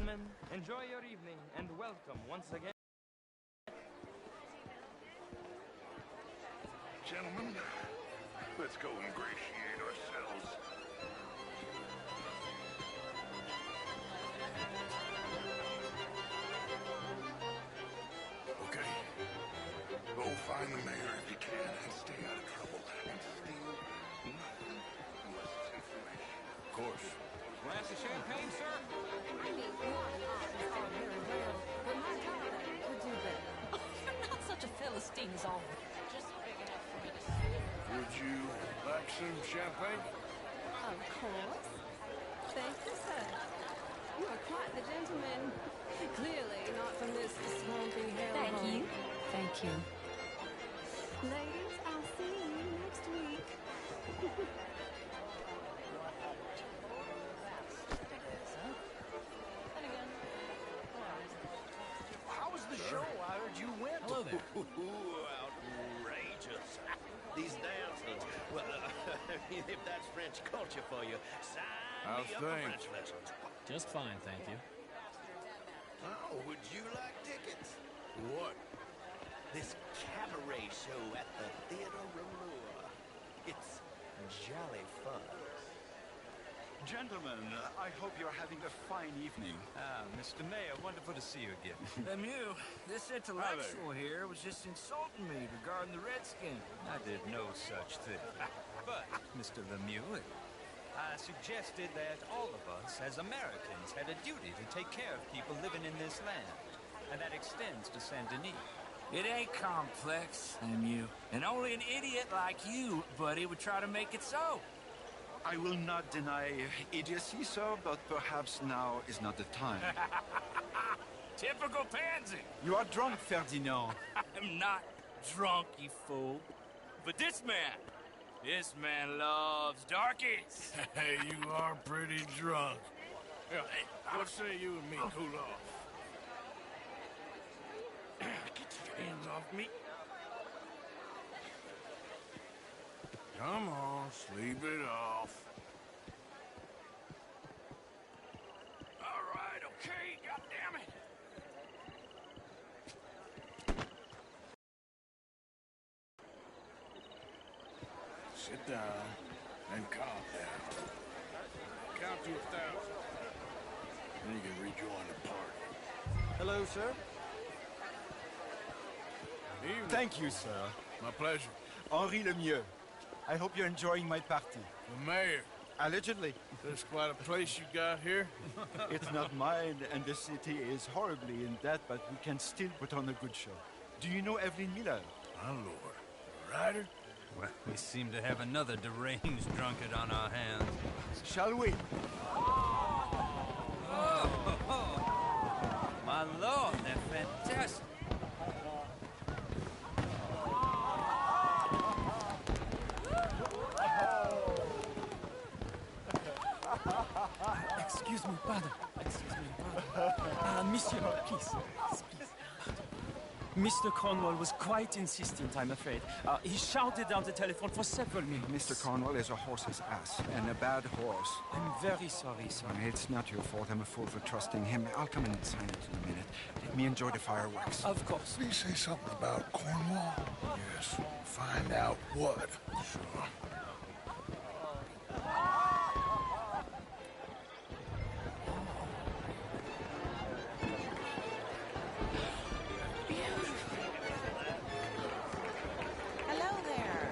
gentlemen, enjoy your evening and welcome once again. Gentlemen, let's go ingratiate ourselves. Okay. Go find the mayor if you can and stay out of trouble. And steal nothing unless it's information. Of course. Glass of champagne, sir? I mean, your art is all very well, but my daughter could do better. Oh, you're not such a Philistine as all. Just big enough for me to Would you like some champagne? Of course. Thank you, sir. You are quite the gentleman. Clearly not from this swampy hellhole. Thank you. Thank you. Ladies, I'll see you next week. How was the show? I heard you went. Hello there. Outrageous. These dancers. Well, if that's French culture for you, sign How's me up for things? French lessons. Just fine, thank you. Oh, would you like tickets? What? This cabaret show at the Theater Rouleur. It's jolly fun. Gentlemen, I hope you're having a fine evening. Mr. Mayor, wonderful to see you again. Lemieux, this intellectual here was just insulting me regarding the Redskins. I did no such thing. But, Mr. Lemieux, I suggested that all of us, as Americans, had a duty to take care of people living in this land. And that extends to Saint Denis. It ain't complex, Lemieux. And only an idiot like you, buddy, would try to make it so. I will not deny idiocy, sir, but perhaps now is not the time. Typical pansy. You are drunk, Ferdinand. I'm not drunk, you fool. But this man loves darkies. Hey, you are pretty drunk. Yeah, what say you and me cool off? Get your hands off me. Come on, sleep it off. All right, okay, goddammit. Sit down and calm down. Count to 1,000. Then you can rejoin the party. Hello, sir. Evening. Thank you, sir. My pleasure. Henri Lemieux. I hope you're enjoying my party. The mayor. Allegedly. There's quite a place you got here. It's not mine, and the city is horribly in debt, but we can still put on a good show. Do you know Evelyn Miller? My lord. A rider? Well, we seem to have another deranged drunkard on our hands. Shall we? My lord, they're fantastic. Excuse me, pardon. Monsieur, please. Mr. Cornwall was quite insistent, I'm afraid. He shouted down the telephone for several minutes. Mr. Cornwall is a horse's ass, and a bad horse. I'm very sorry, sir. It's not your fault. I'm a fool for trusting him. I'll come in and sign it in a minute. Let me enjoy the fireworks. Of course. Please say something about Cornwall. Yes, find out what. Sure. Hello there.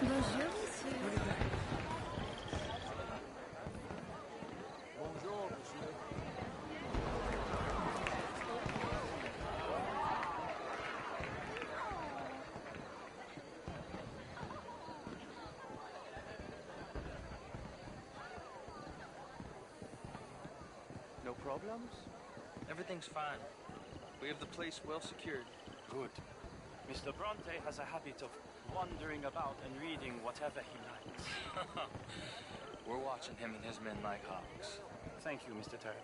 Bonjour, monsieur. Bonjour, monsieur. No problems? Everything's fine. We have the place well secured. Good. Mr. Bronte has a habit of wandering about and reading whatever he likes. We're watching him and his men like hawks. Thank you, Mr. Terry.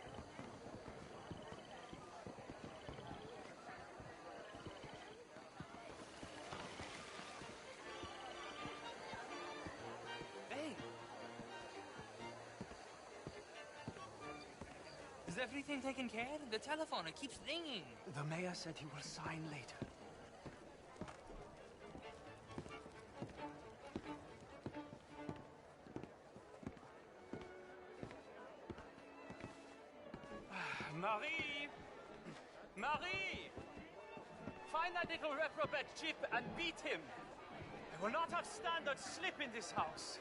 everything taken care of? The telephone, it keeps ringing. The mayor said he will sign later. Marie! Marie! Find that little reprobate Chip and beat him. I will not have standard slip in this house.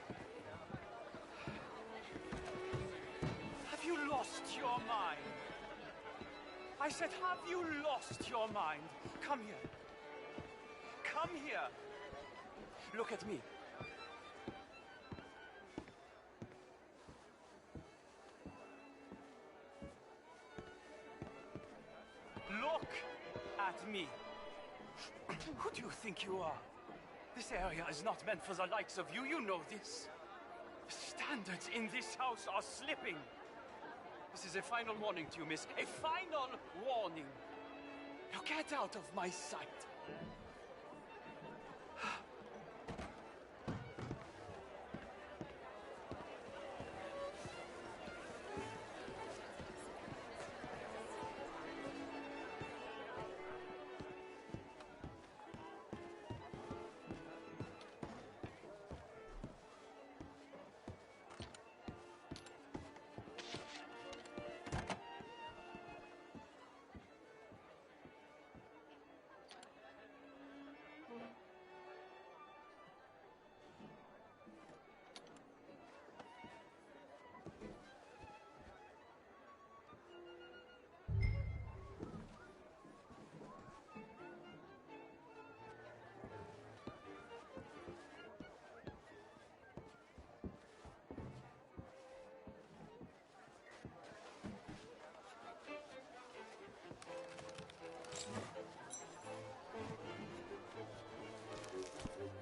Have you lost your mind? I said, have you lost your mind? Come here. Come here. Look at me. Look at me. Who do you think you are? This area is not meant for the likes of you. You know this. The standards in this house are slipping. This is a final warning to you, miss. A final warning. Now get out of my sight.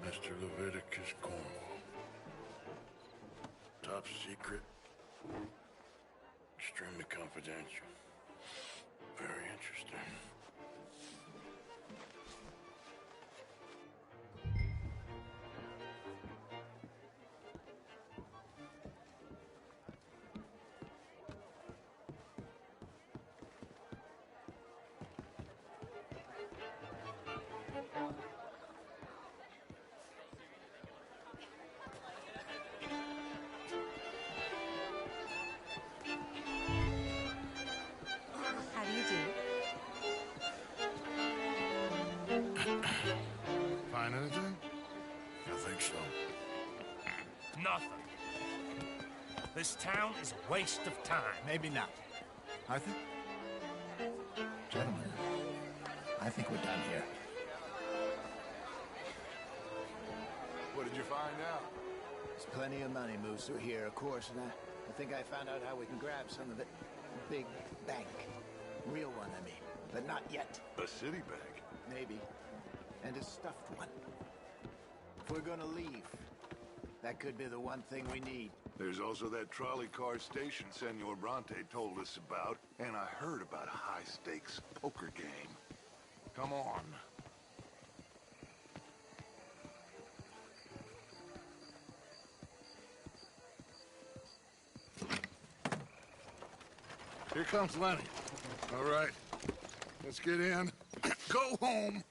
Mr. Leviticus Cornwall. Top secret. Extremely confidential. Very interesting. How do you do? Find anything? I think so. Nothing. This town is a waste of time. Maybe not. Arthur? Gentlemen, I think we're done here. What did you find out? There's plenty of money moves through here, of course, and I think I found out how we can grab some of it. Big bank. Real one, I mean. But not yet. A city bank? Maybe. And a stuffed one. If we're gonna leave, that could be the one thing we need. There's also that trolley car station Senor Bronte told us about, and I heard about a high-stakes poker game. Come on. Here comes Lenny. All right, let's get in. Go home.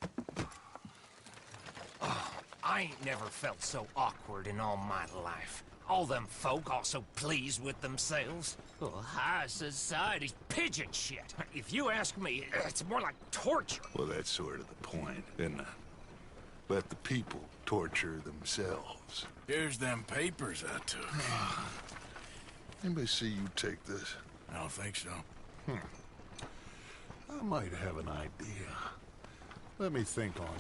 I ain't never felt so awkward in all my life. All them folk all so pleased with themselves. Oh, high society's pigeon shit. If you ask me, it's more like torture. Well, that's sort of the point, isn't it? Let the people torture themselves. Here's them papers I took. Anybody see you take this? I don't think so. I might have an idea. Let me think on it.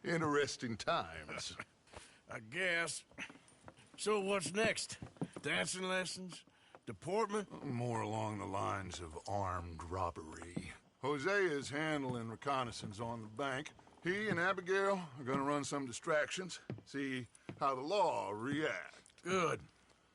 Interesting times. I guess. So what's next? Dancing lessons? Deportment? More along the lines of armed robbery. Hosea is handling reconnaissance on the bank. He and Abigail are gonna run some distractions, see how the law react. Good.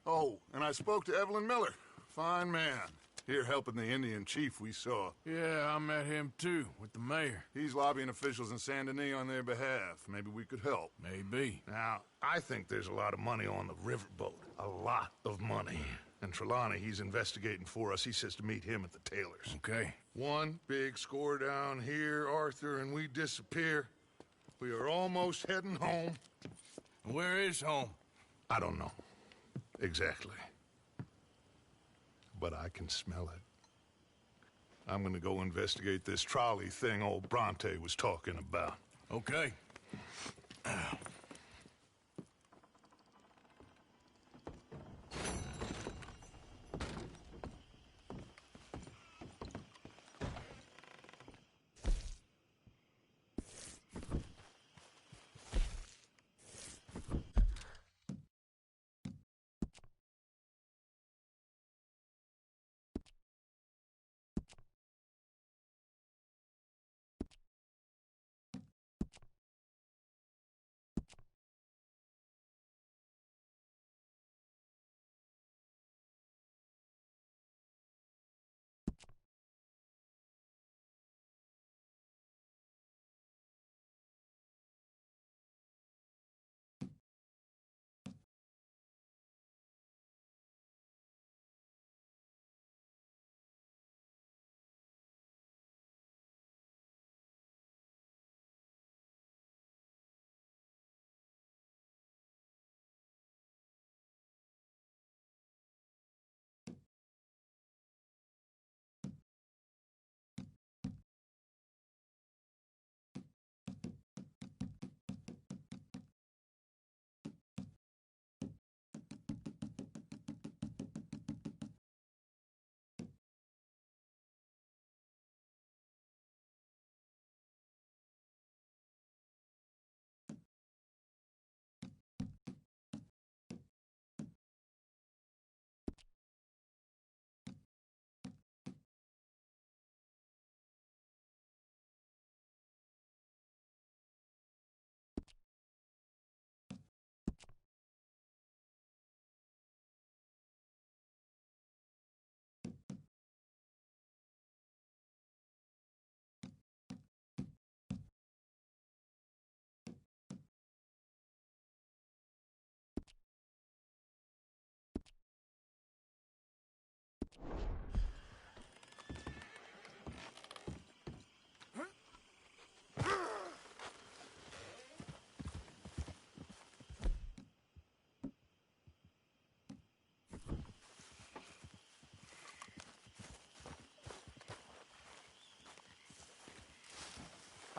Oh, and I spoke to Evelyn Miller. Fine man. Here helping the Indian chief we saw. Yeah, I met him too, with the mayor. He's lobbying officials in Saint Denis on their behalf. Maybe we could help. Maybe. Now, I think there's a lot of money on the riverboat. A lot of money. And Trelawney, he's investigating for us. He says to meet him at the Taylor's. Okay. One big score down here, Arthur, and we disappear. We are almost heading home. Where is home? I don't know. Exactly. But I can smell it. I'm gonna go investigate this trolley thing old Bronte was talking about. Okay.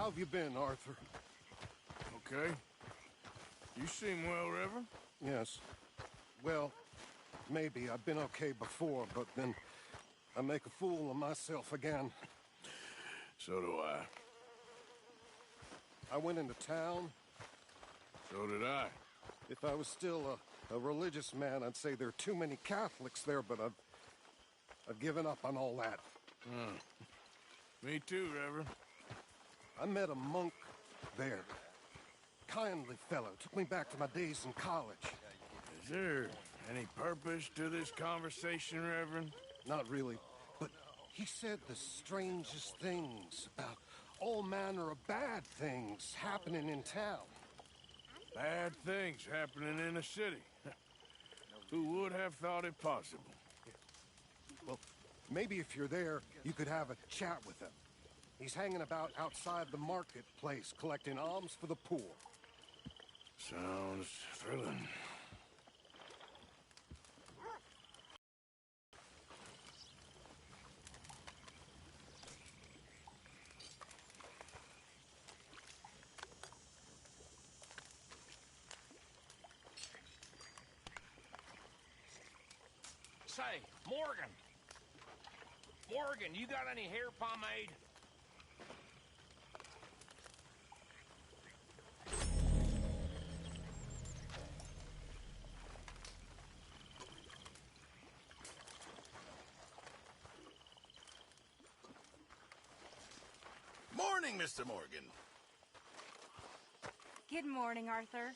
How have you been, Arthur? Okay. You seem well, Reverend. Yes. Well, maybe. I've been okay before, but then I make a fool of myself again. So do I. I went into town. So did I. If I was still a religious man, I'd say there are too many Catholics there, but I've given up on all that. Me too, Reverend. I met a monk there. Kindly fellow. Took me back to my days in college. Is there any purpose to this conversation, Reverend? Not really. But he said the strangest things about all manner of bad things happening in town. Bad things happening in a city. Who would have thought it possible? Well, maybe if you're there, you could have a chat with him. He's hanging about outside the marketplace, collecting alms for the poor. Sounds thrilling. Say, Morgan! Morgan, you got any hair pomade? Morning, Mr. Morgan. Good morning, Arthur.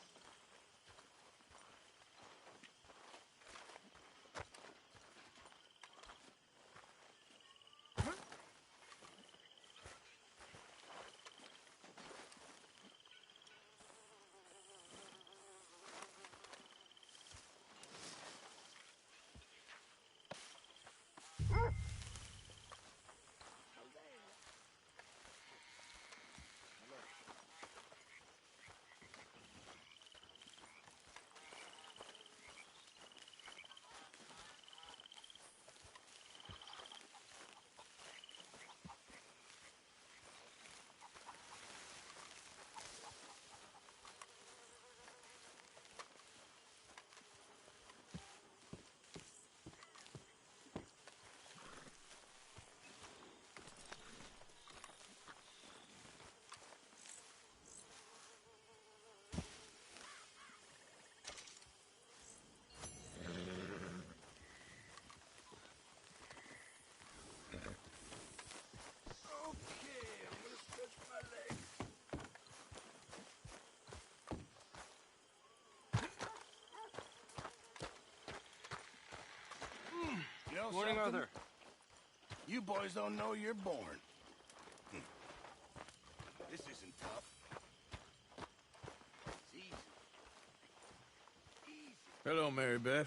You know Morning, something? Arthur. You boys don't know you're born. This isn't tough. It's easy. Easy. Hello, Mary Beth.